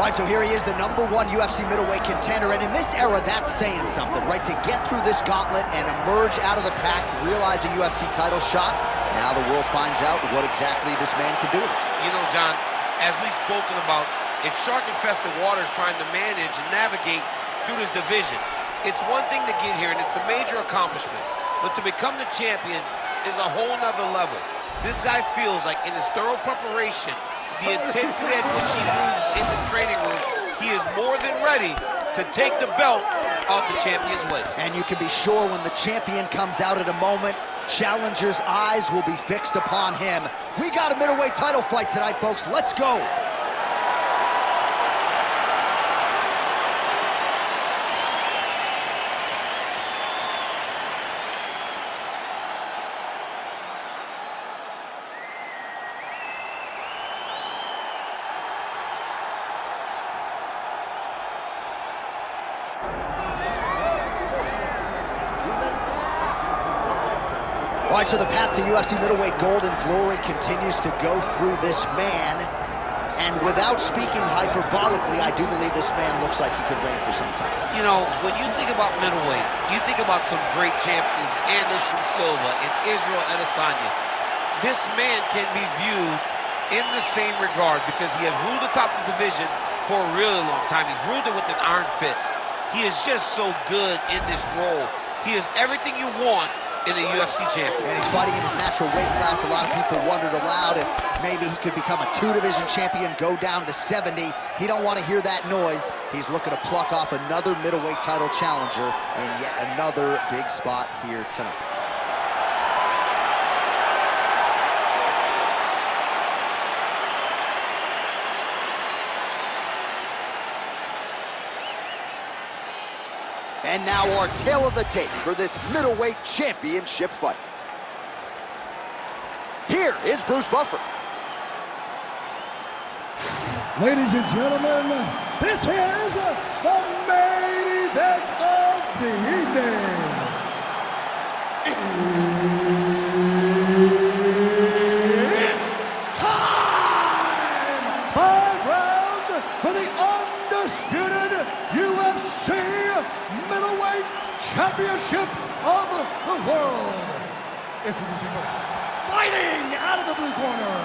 All right, so here he is, the #1 UFC middleweight contender, and in this era, that's saying something, right? To get through this gauntlet and emerge out of the pack, realize a UFC title shot, now the world finds out what exactly this man can do with it. You know, John, as we've spoken about, it's shark-infested waters trying to manage and navigate through this division. It's one thing to get here, and it's a major accomplishment, but to become the champion is a whole nother level. This guy feels like in his thorough preparation, the intensity at which he moves in the training room, he is more than ready to take the belt off the champion's waist. And you can be sure when the champion comes out at a moment, challengers' eyes will be fixed upon him. We got a middleweight title fight tonight, folks. Let's go. All right, so the path to UFC middleweight gold and glory continues to go through this man. And without speaking hyperbolically, I do believe this man looks like he could reign for some time. You know, when you think about middleweight, you think about some great champions, Anderson Silva and Israel Adesanya. This man can be viewed in the same regard because he has ruled atop the division for a really long time. He's ruled it with an iron fist. He is just so good in this role. He is everything you want in a UFC champion. And he's fighting in his natural weight class. A lot of people wondered aloud if maybe he could become a 2-division champion, go down to 70. He don't want to hear that noise. He's looking to pluck off another middleweight title challenger in yet another big spot here tonight. And now our tale of the tape for this middleweight championship fight. Here is Bruce Buffer. Ladies and gentlemen, this is the main event of the evening. It's time! 5 rounds for the undisputed UFC middleweight championship of the world. Introducing first, fighting out of the blue corner,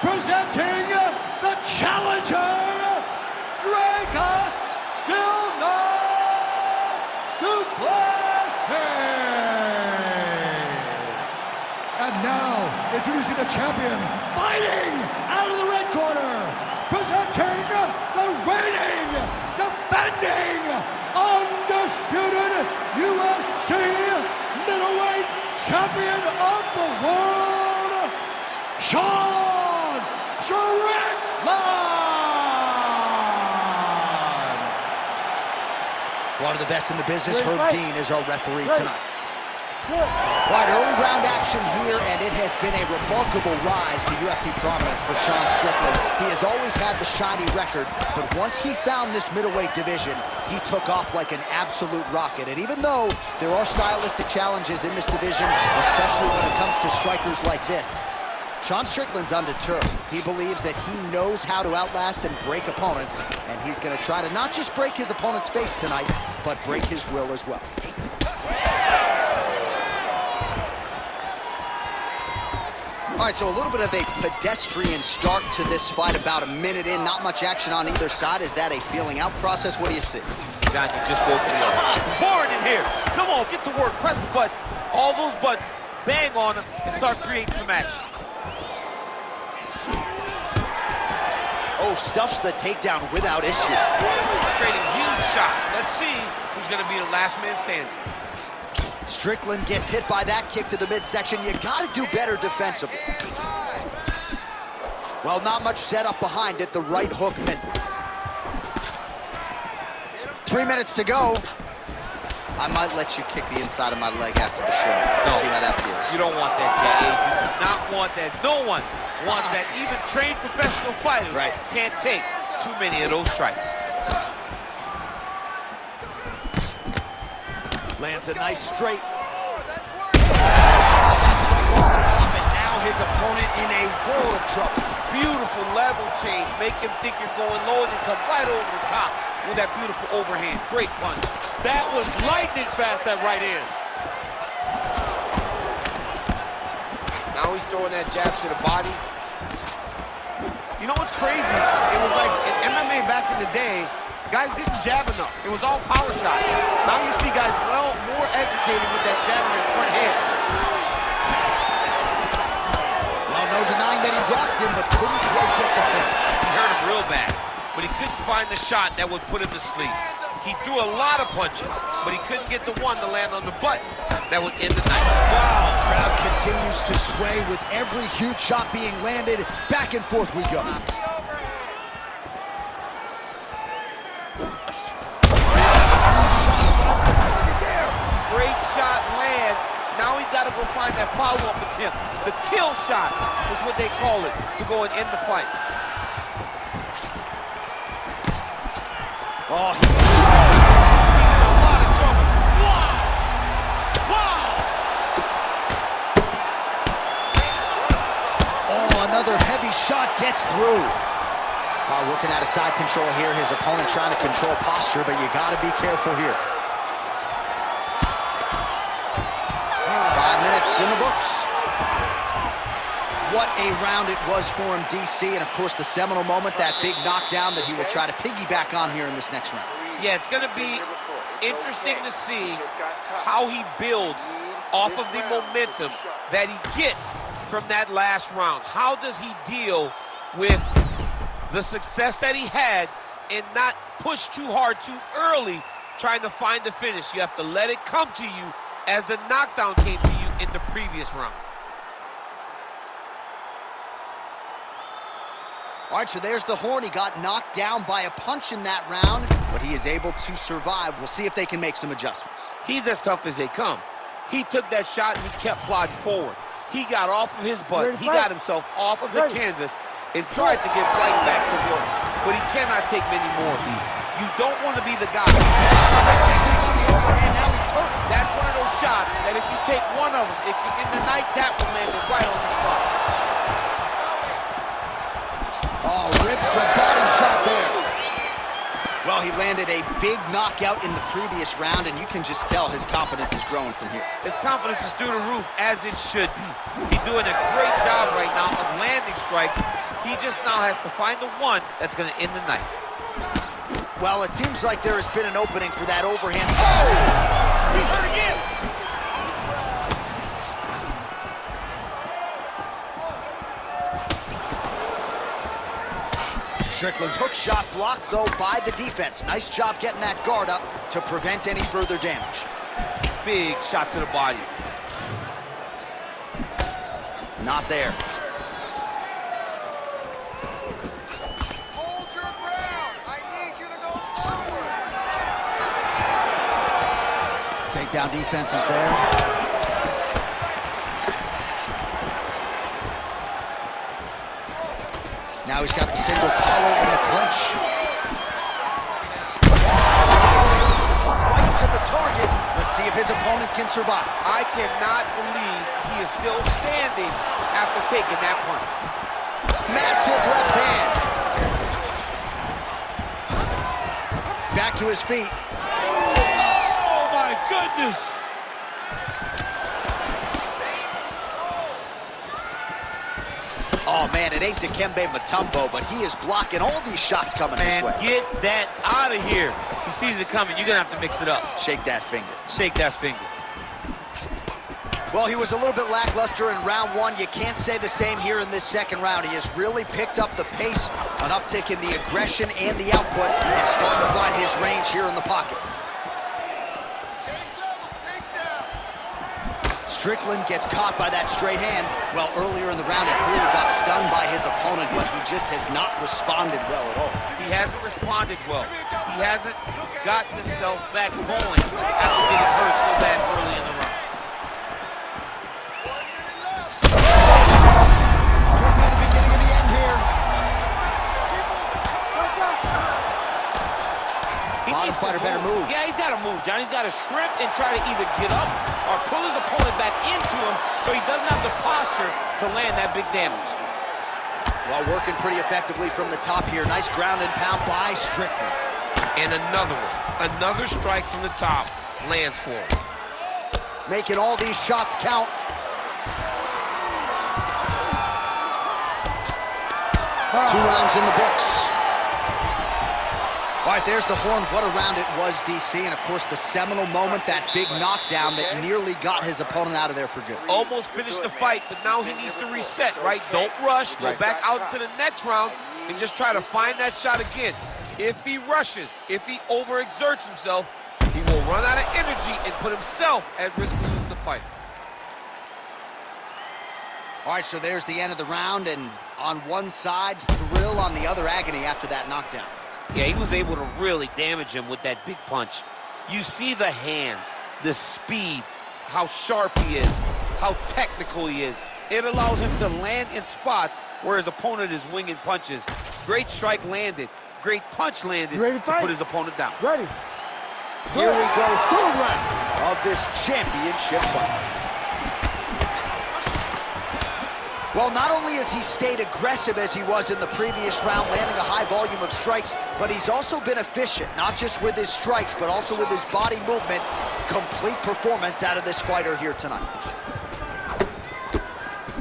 presenting the challenger, Dricus du Plessis. And now, introducing the champion, fighting out of the red corner, presenting the reigning, defending, undisputed UFC middleweight champion of the world, Strickland. One of the best in the business, Herb Dean, is our referee tonight. Right, early round action here, and it has been a remarkable rise to UFC prominence for Sean Strickland. He has always had the shiny record, but once he found this middleweight division, he took off like an absolute rocket. And even though there are stylistic challenges in this division, especially when it comes to strikers like this, Sean Strickland's undeterred. He believes that he knows how to outlast and break opponents, and he's going to try to not just break his opponent's face tonight, but break his will as well. All right, so a little bit of a pedestrian start to this fight, about a minute in, not much action on either side. Is that a feeling out process? What do you see? John, you just woke me up. Pouring in here. Come on, get to work. Press the button. All those buttons, bang on them, and start creating some action. Oh, stuffs the takedown without issue. Trading huge shots. Let's see who's going to be the last man standing. Strickland gets hit by that kick to the midsection. You got to do better defensively. Well, not much setup behind it. The right hook misses. 3 minutes to go. I might let you kick the inside of my leg after the show. No, see how that feels. You don't want that, J.A. You do not want that. No one wants that. Even trained professional fighters can't take too many of those strikes. Lands a nice straight. That's what's on the top, and now his opponent in a world of trouble. Beautiful level change. Make him think you're going low and then come right over the top with that beautiful overhand. Great punch. That was lightning fast, that right hand. Now he's throwing that jab to the body. You know what's crazy? It was like in MMA back in the day, guys didn't jab enough. It was all power shots. Now you see guys more educated with that jab in their front hand. Well, no denying that he rocked him, but couldn't quite get the finish. He hurt him real bad, but he couldn't find the shot that would put him to sleep. He threw a lot of punches, but he couldn't get the one to land on the button that would end the night. Wow. Crowd continues to sway with every huge shot being landed. Back and forth we go. Great shot lands. Now he's got to go find that follow-up attempt. The kill shot is what they call it, to go and end the fight. Oh, he's in a lot of trouble. Wow! Wow! Oh, another heavy shot gets through. Working out of side control here. His opponent trying to control posture, but you got to be careful here. 5 minutes in the books. What a round it was for him, DC, and of course the seminal moment, that big knockdown that he will try to piggyback on here in this next round. Yeah, it's going to be interesting to see how he builds off of the momentum that he gets from that last round. How does he deal with the success that he had and not push too hard too early trying to find the finish? You have to let it come to you as the knockdown came to you in the previous round. All right, so there's the horn. He got knocked down by a punch in that round, but he is able to survive. We'll see if they can make some adjustments. He's as tough as they come. He took that shot and he kept plodding forward. He got off of his butt. He got himself off of the canvas and tried to get right back to work. But he cannot take many more of these. You don't want to be the guy. That's one of those shots that if you take one of them, it can end the night. That will land it right on the spot. Oh, rips the body shot there. Well, he landed a big knockout in the previous round, and you can just tell his confidence is growing from here. His confidence is through the roof, as it should be. He's doing a great job right now of landing strikes. He just now has to find the one that's going to end the night. Well, it seems like there has been an opening for that overhand. Oh! He's hurt again! Strickland's hook shot blocked, though, by the defense. Nice job getting that guard up to prevent any further damage. Big shot to the body. Not there. Hold your ground. I need you to go forward. Takedown defense is there. Now he's got the single collar and the clinch. Right to the target. Let's see if his opponent can survive. I cannot believe he is still standing after taking that punch. Massive left hand. Back to his feet. Oh, my goodness. Oh, man, it ain't Dikembe Mutombo, but he is blocking all these shots coming his way. Get that out of here. He sees it coming. You're going to have to mix it up. Shake that finger. Shake that finger. Well, he was a little bit lackluster in round one. You can't say the same here in this second round. He has really picked up the pace, an uptick in the aggression and the output, and starting to find his range here in the pocket. Strickland gets caught by that straight hand. Well, earlier in the round, he clearly got stunned by his opponent, but he just has not responded well at all. He hasn't responded well. He hasn't gotten himself back going after getting hurt so bad early in the round. Could be the beginning of the end here. Bottom fighter better move. Yeah, he's got to move, John. He's got to shrimp and try to either get up or pull his opponent back into him so he doesn't have the posture to land that big damage. Well, working pretty effectively from the top here. Nice ground and pound by Strickland. And another one. Another strike from the top lands for him. Making all these shots count. Two rounds in the books. All right, there's the horn. What a round it was, DC. And, of course, the seminal moment, that big knockdown that nearly got his opponent out of there for good. Almost finished the fight, but now he needs to reset, right? Don't rush. Go back out to the next round and just try to find that shot again. If he rushes, if he overexerts himself, he will run out of energy and put himself at risk of losing the fight. All right, so there's the end of the round, and on one side, thrill, on the other, agony after that knockdown. Yeah, he was able to really damage him with that big punch. You see the hands, the speed, how sharp he is, how technical he is. It allows him to land in spots where his opponent is winging punches. Great strike landed, great punch landed to put his opponent down. Ready. Here we go, full round of this championship fight. Well, not only has he stayed aggressive as he was in the previous round, landing a high volume of strikes, but he's also been efficient, not just with his strikes, but also with his body movement. Complete performance out of this fighter here tonight.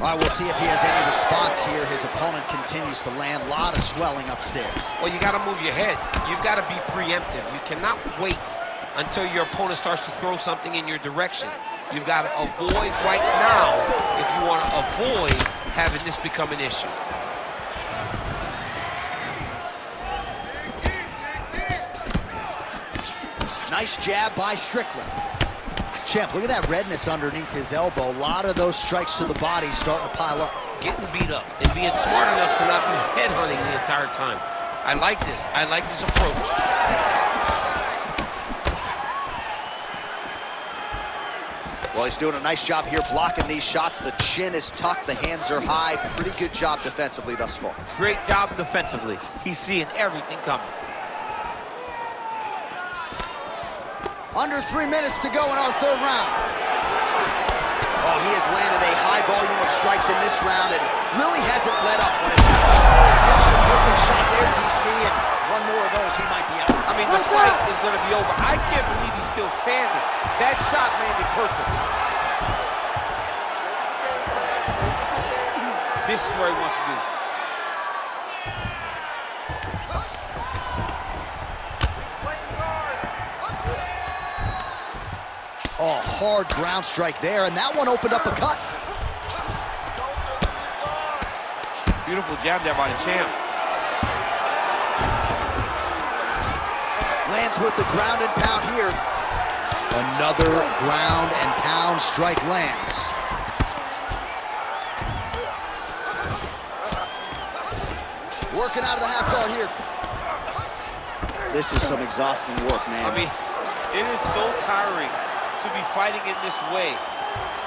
All right, we'll see if he has any response here. His opponent continues to land. A lot of swelling upstairs. Well, you got to move your head. You've got to be preemptive. You cannot wait until your opponent starts to throw something in your direction. You've got to avoid right now if you want to avoid having this become an issue. Nice jab by Strickland. Champ, look at that redness underneath his elbow. A lot of those strikes to the body starting to pile up. Getting beat up and being smart enough to not be headhunting the entire time. I like this. I like this approach. Well, he's doing a nice job here blocking these shots. The chin is tucked, the hands are high. Pretty good job defensively thus far. Great job defensively. He's seeing everything coming. Under 3 minutes to go in our third round. Oh, he has landed a high volume of strikes in this round and really hasn't let up when it's a perfect shot there, DC, and one more of those, he might be out. I mean, the fight is going to be over. I can't believe he's still standing. That shot landed perfectly. This is where he wants to be. Oh, hard ground strike there, and that one opened up a cut. Beautiful jab there by the champ. Lands with the ground and pound here. Another ground and pound strike lands. Working out of the half guard here. This is some exhausting work, man. I mean, it is so tiring to be fighting in this way.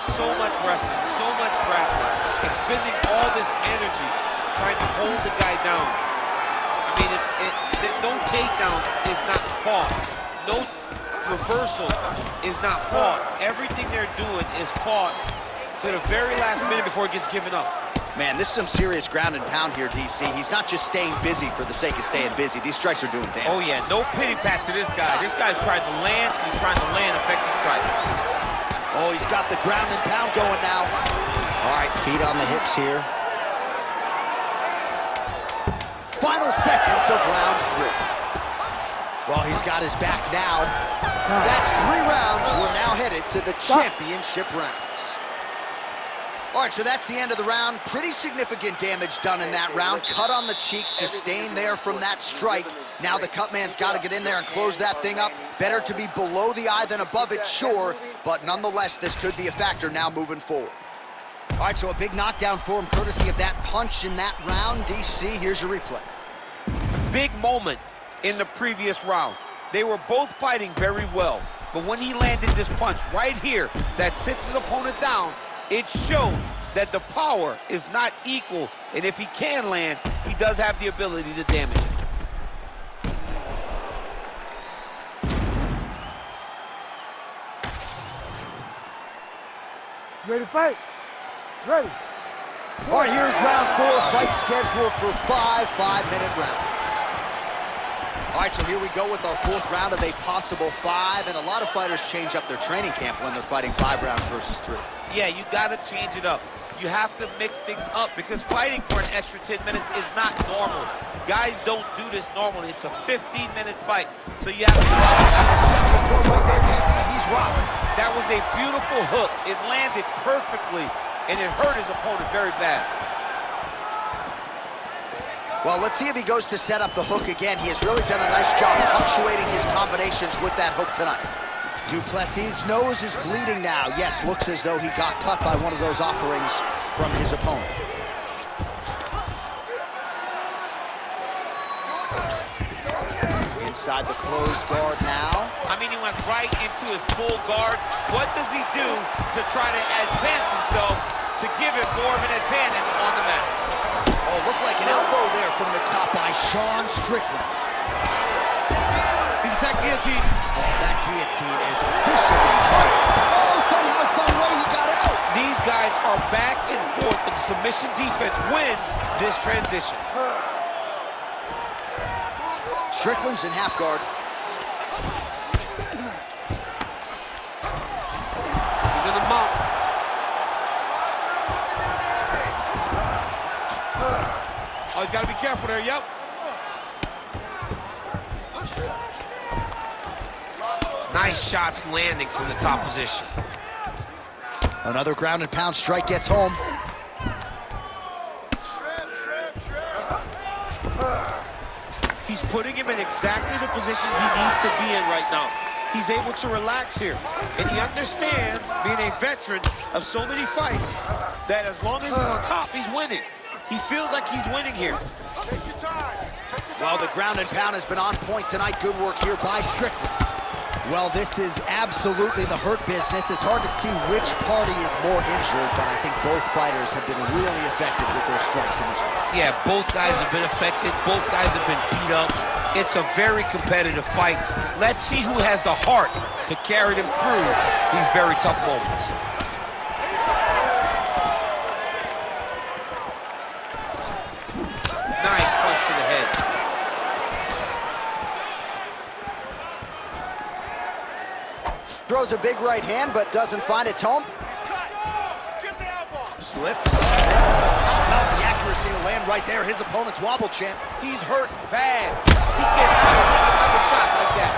So much wrestling, so much grappling, expending all this energy trying to hold the guy down. I mean, no takedown is not fought. No reversal is not fought. Everything they're doing is fought to the very last minute before it gets given up. Man, this is some serious ground and pound here, DC. He's not just staying busy for the sake of staying busy. These strikes are doing damage. Oh, yeah, no pity pat to this guy. This guy's trying to land. He's trying to land effective strikes. Oh, he's got the ground and pound going now. All right, feet on the hips here. Final seconds of round 3. Well, he's got his back now. That's 3 rounds. We're now headed to the championship rounds. All right, so that's the end of the round. Pretty significant damage done in that round. Cut on the cheek, sustained there from that strike. Now the cut man's got to get in there and close that thing up. Better to be below the eye than above it, sure. But nonetheless, this could be a factor now moving forward. All right, so a big knockdown for him, courtesy of that punch in that round. DC, here's your replay. Big moment in the previous round. They were both fighting very well. But when he landed this punch right here that sits his opponent down, it showed that the power is not equal, and if he can land, he does have the ability to damage it. Ready to fight? Ready. All right, here's round 4, fight scheduled for 5 5-minute rounds. All right, so here we go with our 4th round of a possible 5, and a lot of fighters change up their training camp when they're fighting 5 rounds versus 3. Yeah, you got to change it up. You have to mix things up because fighting for an extra 10 minutes is not normal. Guys don't do this normally. It's a 15-minute fight, so you have to... He's rocked. That was a beautiful hook. It landed perfectly, and it hurt his opponent very bad. Well, let's see if he goes to set up the hook again. He has really done a nice job punctuating his combinations with that hook tonight. Du Plessis' nose is bleeding now. Yes, looks as though he got cut by one of those offerings from his opponent. Inside the closed guard now. I mean, he went right into his full guard. What does he do to try to advance himself to give him more of an advantage on the mat? Oh, looked like an elbow there from the top by Sean Strickland. He's attacked guillotine. Oh, that guillotine is officially tight. Oh, somehow, some way he got out. These guys are back and forth, but the submission defense wins this transition. Strickland's in half guard. He's in the mount. Oh, he's got to be careful there, yep. Nice shots landing from the top position. Another ground and pound strike gets home. He's putting him in exactly the positions he needs to be in right now. He's able to relax here, and he understands, being a veteran of so many fights, that as long as he's on top, he's winning. He feels like he's winning here. Take your time. Well, the ground and pound has been on point tonight. Good work here by Strickland. Well, this is absolutely the hurt business. It's hard to see which party is more injured, but I think both fighters have been really effective with their strikes in this one. Yeah, both guys have been affected. Both guys have been beat up. It's a very competitive fight. Let's see who has the heart to carry them through these very tough moments. Nice punch to the head. Throws a big right hand, but doesn't find its home. He's cut. Get the elbow. Slips. How about the accuracy to land right there? His opponent's wobble champ. He's hurt bad. He can't take another shot like that.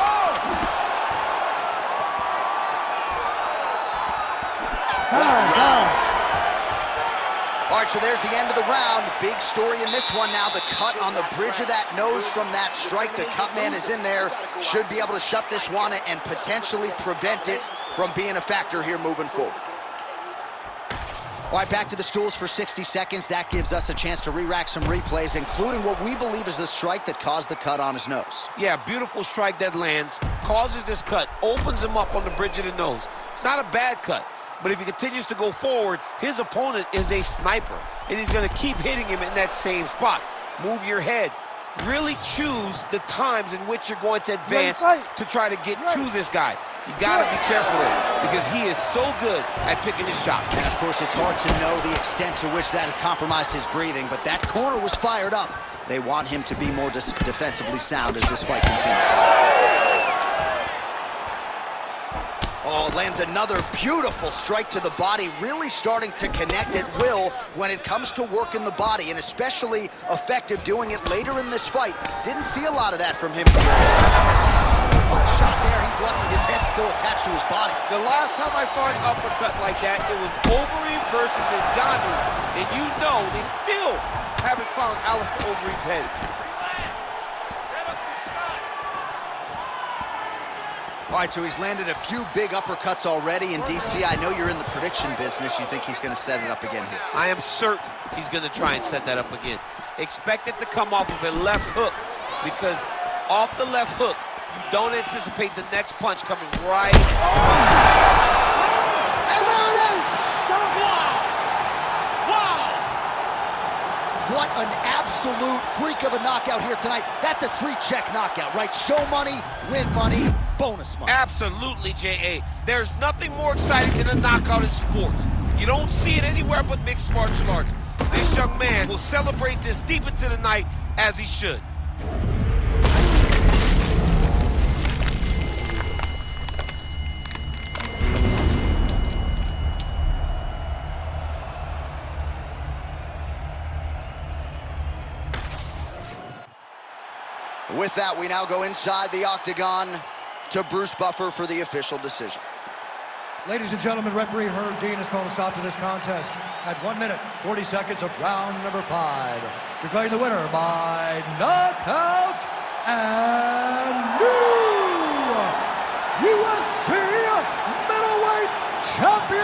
Oh! All right, so there's the end of the round. Big story in this one now. The cut on the bridge of that nose from that strike. The cut man is in there. Should be able to shut this one and potentially prevent it from being a factor here moving forward. All right, back to the stools for 60 seconds. That gives us a chance to re-rack some replays, including what we believe is the strike that caused the cut on his nose. Yeah, beautiful strike that lands, causes this cut, opens him up on the bridge of the nose. It's not a bad cut, but if he continues to go forward, his opponent is a sniper, and he's going to keep hitting him in that same spot. Move your head. Really choose the times in which you're going to advance to try to get to this guy. You gotta be careful there because he is so good at picking his shot. And of course, it's hard to know the extent to which that has compromised his breathing, but that corner was fired up. They want him to be more defensively sound as this fight continues. Oh, lands another beautiful strike to the body, really starting to connect at will when it comes to working the body, and especially effective doing it later in this fight. Didn't see a lot of that from him here. Shot there, he's lucky his head's still attached to his body. The last time I saw an uppercut like that, it was Overeem versus Ngannou, and you know they still haven't found Alistair Overeem's head. All right, so he's landed a few big uppercuts already, and DC, I know you're in the prediction business. You think he's going to set it up again here? I am certain he's going to try and set that up again. Expect it to come off of a left hook, because off the left hook, you don't anticipate the next punch coming right. And there it is! Wow! Wow! What an absolute absolute freak of a knockout here tonight. That's a 3-check knockout, right? Show money, win money, bonus money. Absolutely, J.A. There's nothing more exciting than a knockout in sports. You don't see it anywhere but mixed martial arts. This young man will celebrate this deep into the night, as he should. With that, we now go inside the octagon to Bruce Buffer for the official decision. Ladies and gentlemen, referee Herb Dean has called a stop to this contest at 1 minute, 40 seconds of round number 5. Declaring the winner by knockout and new UFC middleweight champion,